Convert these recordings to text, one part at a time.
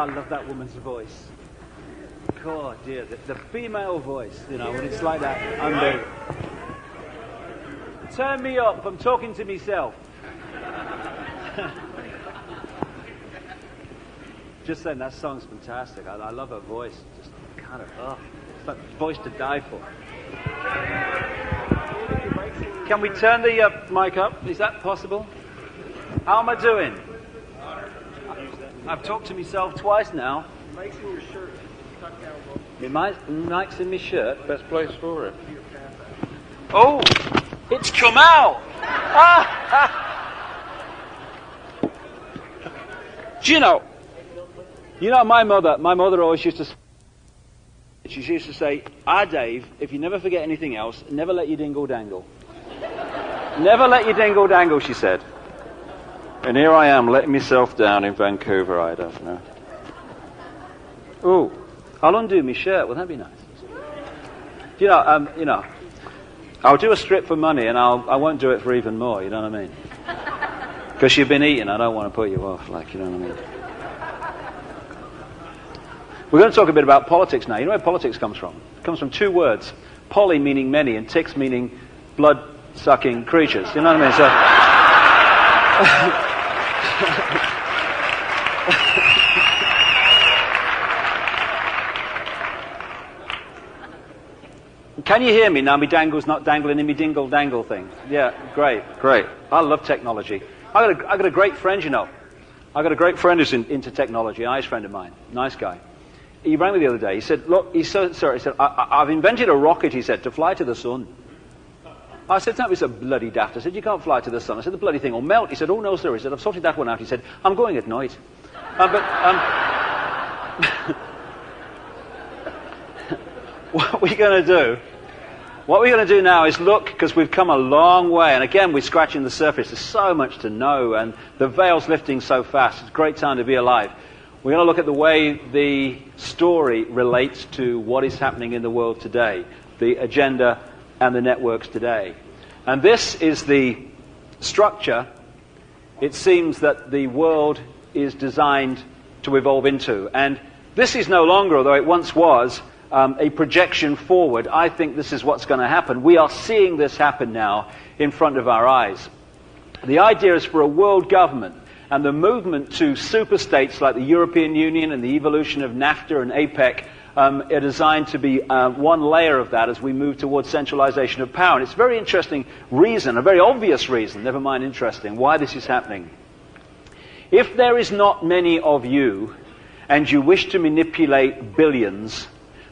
I love that woman's voice. God, dear, the female voice, you know, when it's like that, unbelievable. Turn me up, I'm talking to myself. Just saying, that song's fantastic. I love her voice. Just kind of, it's like a voice to die for. Can we turn the mic up? Is that possible? How am I doing? I've talked to myself twice now. Mike's in your shirt. Mike's in my shirt. Best place for it. Oh, it's come out. Do you know my mother always used to, she used to say, Dave, if you never forget anything else, never let your dingle dangle. Never let your dingle dangle, she said. And here I am, letting myself down in Vancouver, I don't know. Ooh, I'll undo my shirt. Well, that'd be nice. You know, I'll do a strip for money, and I won't do it for even more. You know what I mean? Because you've been eating, I don't want to put you off. Like, you know what I mean? We're going to talk a bit about politics now. You know where politics comes from? It comes from two words: poly meaning many, and ticks meaning blood-sucking creatures. You know what I mean? So. Can you hear me now? My dangle's not dangling in my dingle dangle thing. Yeah, great. I love technology. I got a great friend, you know. I got a great friend who's into technology, an Irish friend of mine, nice guy. He rang me the other day. He said, "Look," he said, I've invented a rocket," he said, "to fly to the sun." I said, "That was a bloody daft." I said, "You can't fly to the sun." I said, "The bloody thing will melt." He said, "Oh no, sir." He said, "I've sorted that one out." He said, "I'm going at night." What we're going to do now is look, because we've come a long way, and again we're scratching the surface. There's so much to know, and the veil's lifting so fast. It's a great time to be alive. We're going to look at the way the story relates to what is happening in the world today, the agenda and the networks today. And this is the structure, it seems, that the world is designed to evolve into. And this is no longer, although it once was, a projection forward. I think this is what's going to happen. We are seeing this happen now in front of our eyes. The idea is for a world government, and the movement to superstates like the European Union and the evolution of NAFTA and APEC are designed to be one layer of that as we move towards centralization of power. And it's a very interesting reason, a very obvious reason, never mind interesting, why this is happening. If there is not many of you, and you wish to manipulate billions,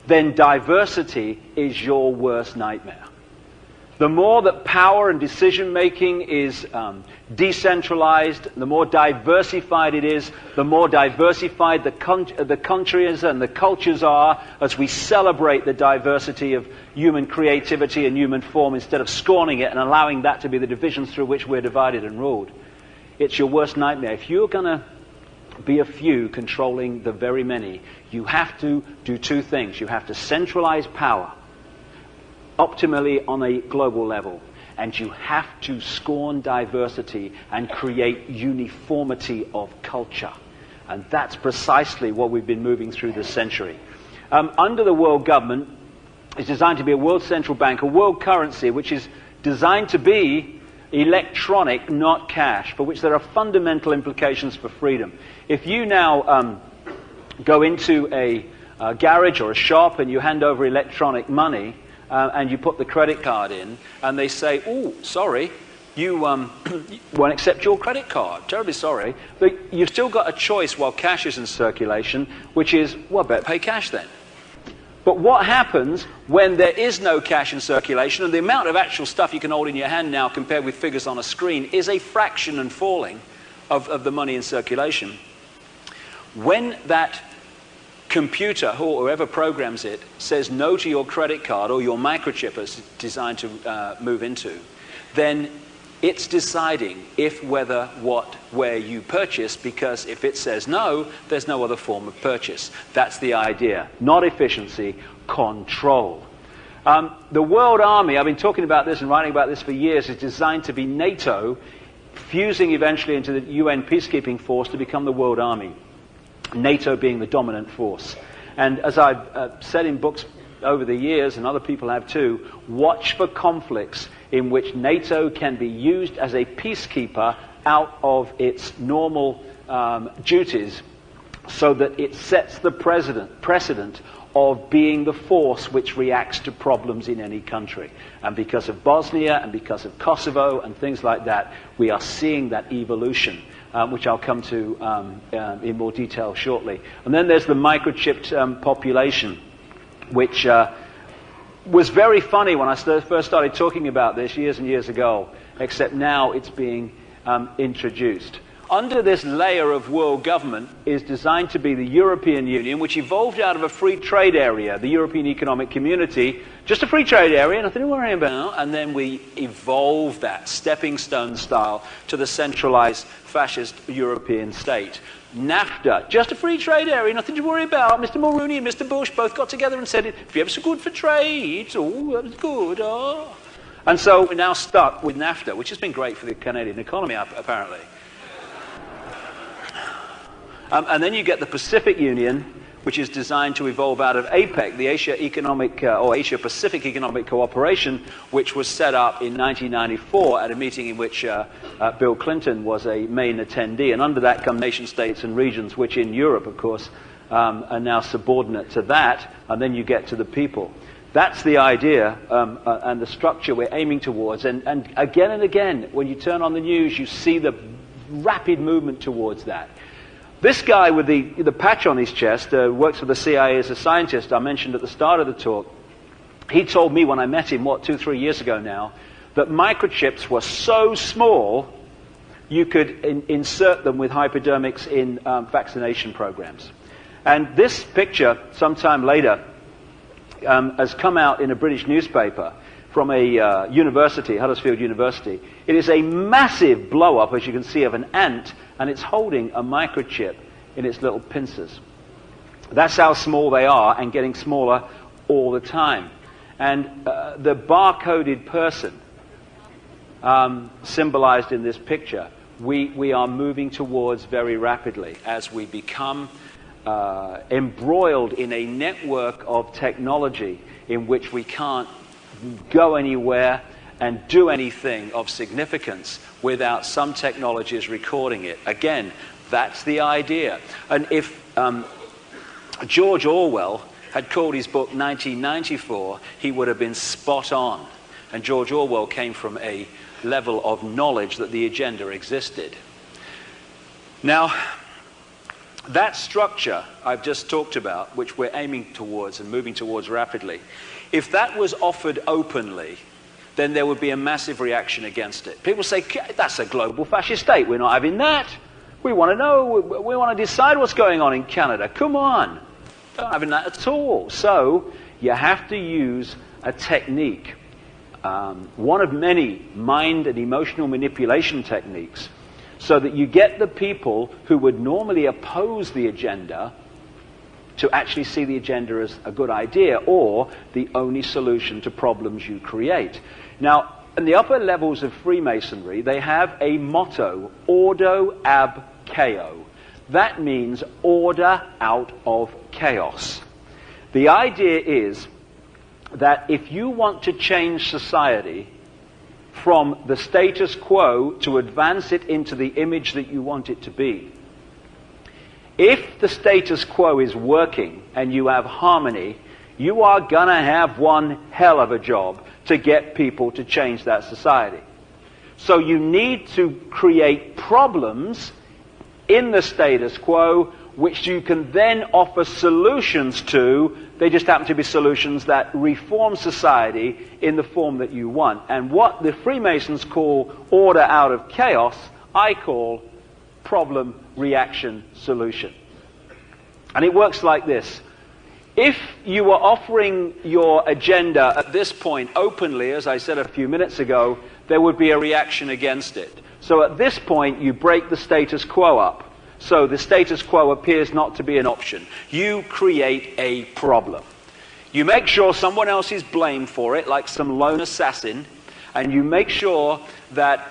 then diversity is your worst nightmare. The more that power and decision-making is decentralized, the more diversified it is, the more diversified the countries and the cultures are as we celebrate the diversity of human creativity and human form instead of scorning it and allowing that to be the divisions through which we're divided and ruled. It's your worst nightmare. If you're going to be a few controlling the very many, you have to do two things. You have to centralize power optimally on a global level, and you have to scorn diversity and create uniformity of culture. And that's precisely what we've been moving through this century. Under the world government, it's designed to be a world central bank, a world currency, which is designed to be electronic, not cash, for which there are fundamental implications for freedom. If you now go into a garage or a shop and you hand over electronic money and you put the credit card in, and they say, "Oh, sorry, you won't accept your credit card. Terribly sorry." But you've still got a choice while cash is in circulation, which is, well, better pay cash then. But what happens when there is no cash in circulation, and the amount of actual stuff you can hold in your hand now compared with figures on a screen is a fraction and falling of the money in circulation? When that computer, or whoever programs it, says no to your credit card, or your microchip is designed to move into, then it's deciding if, whether, what, where you purchase, because if it says no, there's no other form of purchase. That's the idea. Not efficiency, control. The World Army, I've been talking about this and writing about this for years, is designed to be NATO, fusing eventually into the UN peacekeeping force to become the World Army. NATO being the dominant force. And as I've said in books over the years, and other people have too, watch for conflicts in which NATO can be used as a peacekeeper out of its normal duties, so that it sets the precedent of being the force which reacts to problems in any country. And because of Bosnia and because of Kosovo and things like that, we are seeing that evolution, which I'll come to in more detail shortly. And then there's the microchipped population, which was very funny when I first started talking about this years and years ago, except now it's being introduced. Under this layer of world government is designed to be the European Union, which evolved out of a free trade area, the European Economic Community, just a free trade area, nothing to worry about, and then we evolved that, stepping stone style, to the centralized fascist European state. NAFTA, just a free trade area, nothing to worry about. Mr. Mulroney and Mr. Bush both got together and said, if you're ever so good for trade, oh, that was good, oh. And so we're now stuck with NAFTA, which has been great for the Canadian economy, apparently. And then you get the Pacific Union, which is designed to evolve out of APEC, the Asia-Pacific Economic Cooperation, which was set up in 1994 at a meeting in which Bill Clinton was a main attendee. And under that come nation states and regions, which in Europe, of course, are now subordinate to that. And then you get to the people. That's the idea and the structure we're aiming towards. And again, when you turn on the news, you see the rapid movement towards that. This guy with the patch on his chest works for the CIA as a scientist, I mentioned at the start of the talk. He told me when I met him, 2-3 years ago now, that microchips were so small you could insert them with hypodermics in vaccination programs. And this picture, sometime later, has come out in a British newspaper from a university, Huddersfield University. It is a massive blow-up, as you can see, of an ant, and it's holding a microchip in its little pincers. That's how small they are, and getting smaller all the time. And the barcoded person, symbolized in this picture, we are moving towards very rapidly as we become embroiled in a network of technology in which we can't go anywhere and do anything of significance without some technologies recording it. Again, that's the idea. And if George Orwell had called his book 1994, he would have been spot on. And George Orwell came from a level of knowledge that the agenda existed. Now, that structure I've just talked about, which we're aiming towards and moving towards rapidly, if that was offered openly, then there would be a massive reaction against it. People say, that's a global fascist state. We're not having that. We want to know. We want to decide what's going on in Canada. Come on. We're not having that at all. So you have to use a technique, one of many mind and emotional manipulation techniques, so that you get the people who would normally oppose the agenda to actually see the agenda as a good idea or the only solution to problems you create. Now, in the upper levels of Freemasonry, they have a motto, Ordo ab Chaos. That means order out of chaos. The idea is that if you want to change society from the status quo to advance it into the image that you want it to be, if the status quo is working and you have harmony, you are going to have one hell of a job to get people to change that society. So you need to create problems in the status quo which you can then offer solutions to. They just happen to be solutions that reform society in the form that you want. And what the Freemasons call order out of chaos, I call problem, reaction, solution. And it works like this. If you were offering your agenda at this point openly, as I said a few minutes ago, there would be a reaction against it. So at this point, you break the status quo up. So the status quo appears not to be an option. You create a problem. You make sure someone else is blamed for it, like some lone assassin, and you make sure that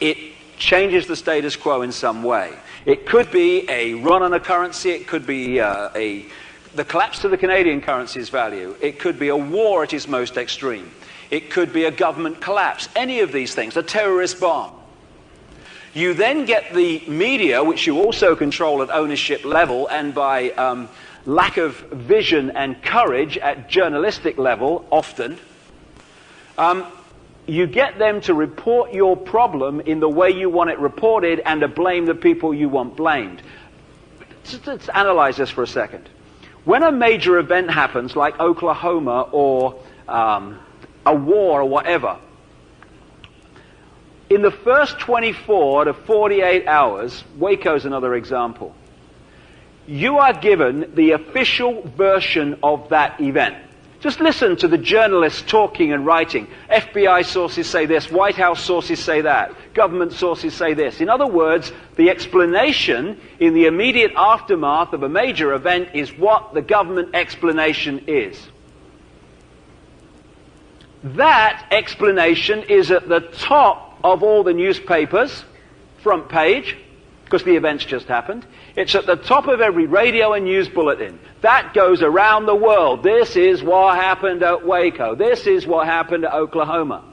it changes the status quo in some way. It could be a run on a currency. It could be the collapse to the Canadian currency's value. It could be a war at its most extreme. It could be a government collapse. Any of these things, a terrorist bomb. You then get the media, which you also control at ownership level and by lack of vision and courage at journalistic level, often. You get them to report your problem in the way you want it reported and to blame the people you want blamed. Let's analyze this for a second. When a major event happens, like Oklahoma or a war or whatever, in the first 24 to 48 hours, Waco's another example, you are given the official version of that event. Just listen to the journalists talking and writing. FBI sources say this, White House sources say that, government sources say this. In other words, the explanation in the immediate aftermath of a major event is what the government explanation is. That explanation is at the top of all the newspapers, front page, because the event's just happened. It's at the top of every radio and news bulletin. That goes around the world. This is what happened at Waco. This is what happened at Oklahoma.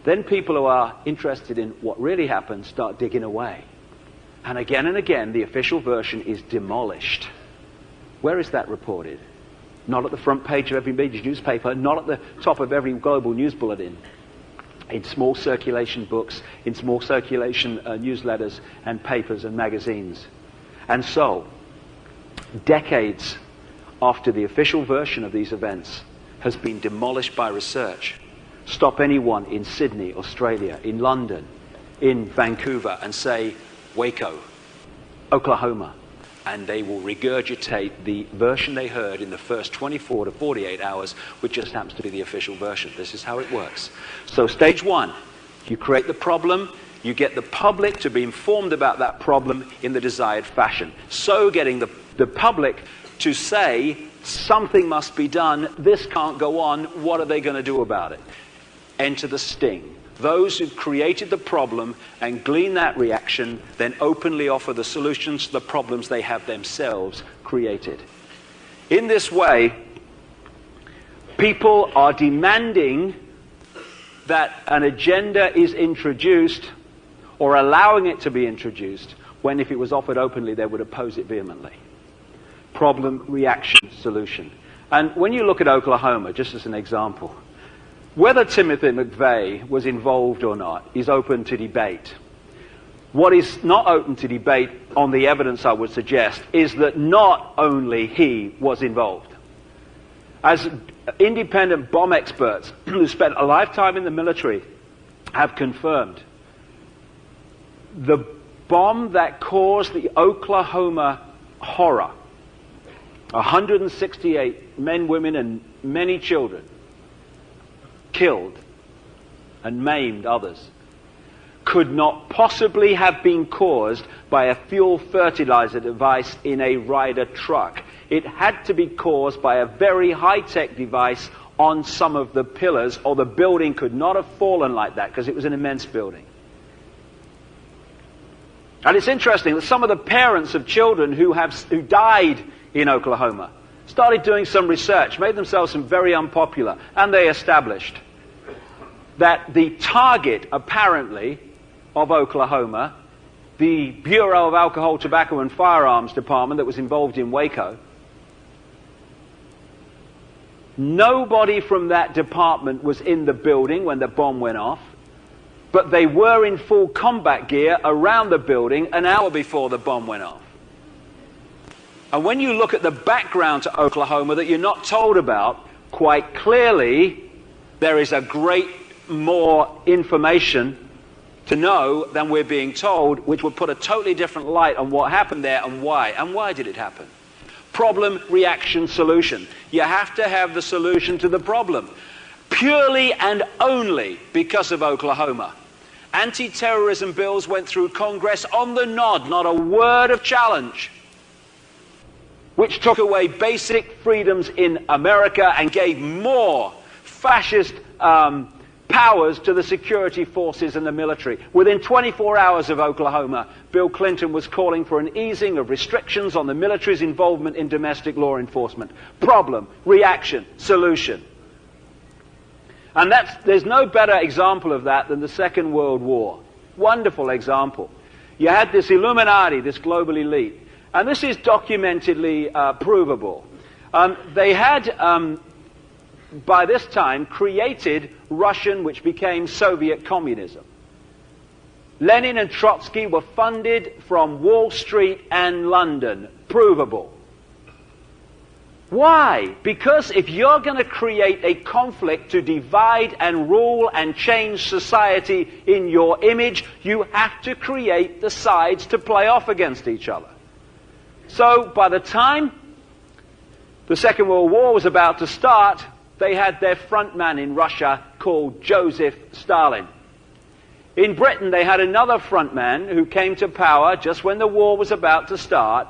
Then people who are interested in what really happened start digging away. And again, the official version is demolished. Where is that reported? Not at the front page of every major newspaper, not at the top of every global news bulletin. In small circulation books, in small circulation newsletters and papers and magazines. And so, decades after the official version of these events has been demolished by research, stop anyone in Sydney, Australia, in London, in Vancouver, and say, Waco, Oklahoma, and they will regurgitate the version they heard in the first 24 to 48 hours, which just happens to be the official version. This is how it works. So stage one, you create the problem, you get the public to be informed about that problem in the desired fashion. So getting the public to say, something must be done, this can't go on, what are they going to do about it? Enter the sting. Those who've created the problem and glean that reaction then openly offer the solutions to the problems they have themselves created. In this way, people are demanding that an agenda is introduced or allowing it to be introduced when if it was offered openly they would oppose it vehemently. Problem, reaction, solution. And when you look at Oklahoma, just as an example, whether Timothy McVeigh was involved or not is open to debate. What is not open to debate on the evidence, I would suggest, is that not only he was involved. As independent bomb experts who spent a lifetime in the military have confirmed, the bomb that caused the Oklahoma horror, 168 men, women, and many children, killed and maimed others, could not possibly have been caused by a fuel fertilizer device in a Ryder truck. It had to be caused by a very high-tech device on some of the pillars, or the building could not have fallen like that because it was an immense building. And it's interesting that some of the parents of children who died in Oklahoma started doing some research, made themselves very unpopular, and they established that the target, apparently, of Oklahoma, the Bureau of Alcohol, Tobacco and Firearms Department that was involved in Waco, nobody from that department was in the building when the bomb went off, but they were in full combat gear around the building an hour before the bomb went off. And when you look at the background to Oklahoma that you're not told about, quite clearly there is a great more information to know than we're being told, which would put a totally different light on what happened there and why. And why did it happen? Problem, reaction, solution. You have to have the solution to the problem. Purely and only because of Oklahoma. Anti-terrorism bills went through Congress on the nod, not a word of challenge, which took away basic freedoms in America and gave more fascist powers to the security forces and the military. Within 24 hours of Oklahoma, Bill Clinton was calling for an easing of restrictions on the military's involvement in domestic law enforcement. Problem, reaction, solution. And there's no better example of that than the Second World War. Wonderful example. You had this Illuminati, this global elite, and this is documentedly provable. They had, by this time, created Russian, which became Soviet communism. Lenin and Trotsky were funded from Wall Street and London. Provable. Why? Because if you're going to create a conflict to divide and rule and change society in your image, you have to create the sides to play off against each other. So by the time the Second World War was about to start, they had their front man in Russia called Joseph Stalin. In Britain, they had another front man who came to power just when the war was about to start,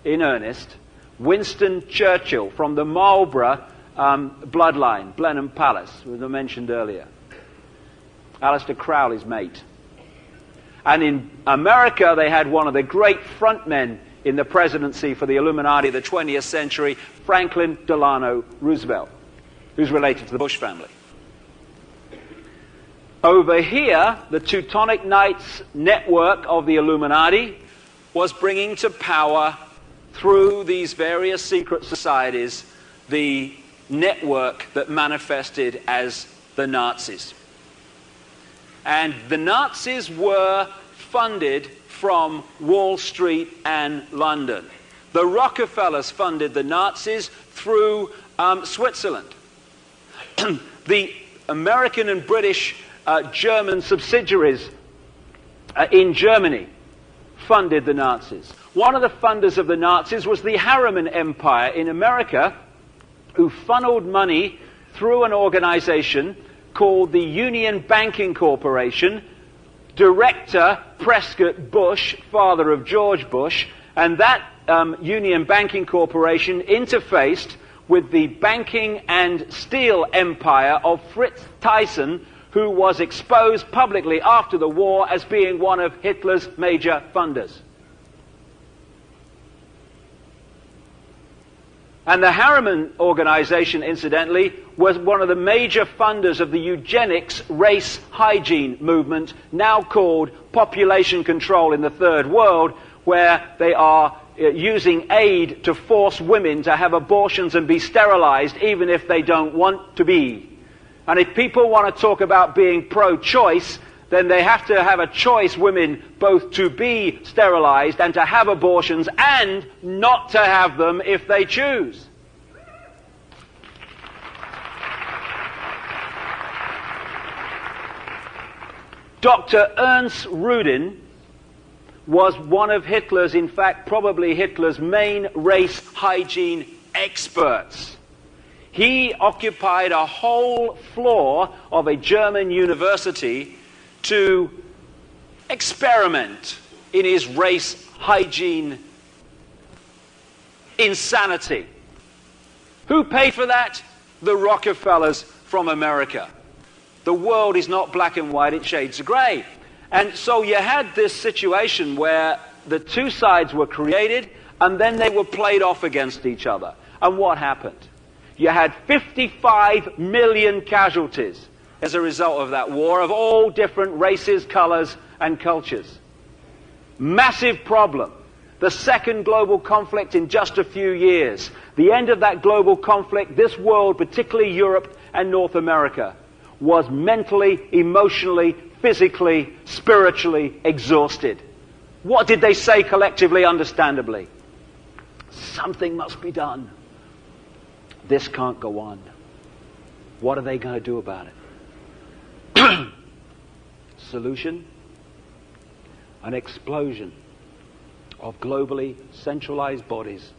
in earnest, Winston Churchill, from the Marlborough bloodline, Blenheim Palace, as I mentioned earlier. Aleister Crowley's mate. And in America, they had one of the great frontmen in the presidency for the Illuminati of the 20th century, Franklin Delano Roosevelt, who's related to the Bush family. Over here, the Teutonic Knights network of the Illuminati was bringing to power, through these various secret societies, the network that manifested as the Nazis. And the Nazis were funded from Wall Street and London. The Rockefellers funded the Nazis through Switzerland. The American and British German subsidiaries in Germany funded the Nazis. One of the funders of the Nazis was the Harriman Empire in America, who funneled money through an organization called the Union Banking Corporation. Director Prescott Bush, father of George Bush, and that Union Banking Corporation interfaced with the banking and steel empire of Fritz Thyssen, who was exposed publicly after the war as being one of Hitler's major funders. And the Harriman organization, incidentally, was one of the major funders of the eugenics race hygiene movement, now called population control in the Third World, where they are using aid to force women to have abortions and be sterilized even if they don't want to be. And if people want to talk about being pro-choice, then they have to have a choice, women, both to be sterilized and to have abortions and not to have them if they choose. Dr. Ernst Rudin was one of Hitler's, in fact, probably Hitler's main race hygiene experts. He occupied a whole floor of a German university to experiment in his race hygiene insanity. Who paid for that? The Rockefellers from America. The world is not black and white, it's shades of grey. And so you had this situation where the two sides were created and then they were played off against each other. And what happened? You had 55 million casualties as a result of that war, of all different races, colors, and cultures. Massive problem. The second global conflict in just a few years. The end of that global conflict, this world, particularly Europe and North America, was mentally, emotionally, physically, spiritually exhausted. What did they say collectively, understandably? Something must be done. This can't go on. What are they going to do about it? Solution? An explosion of globally centralized bodies,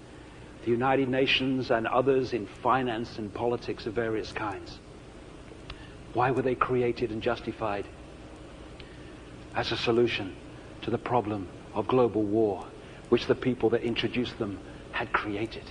the United Nations and others in finance and politics of various kinds. Why were they created and justified? As a solution to the problem of global war, which the people that introduced them had created.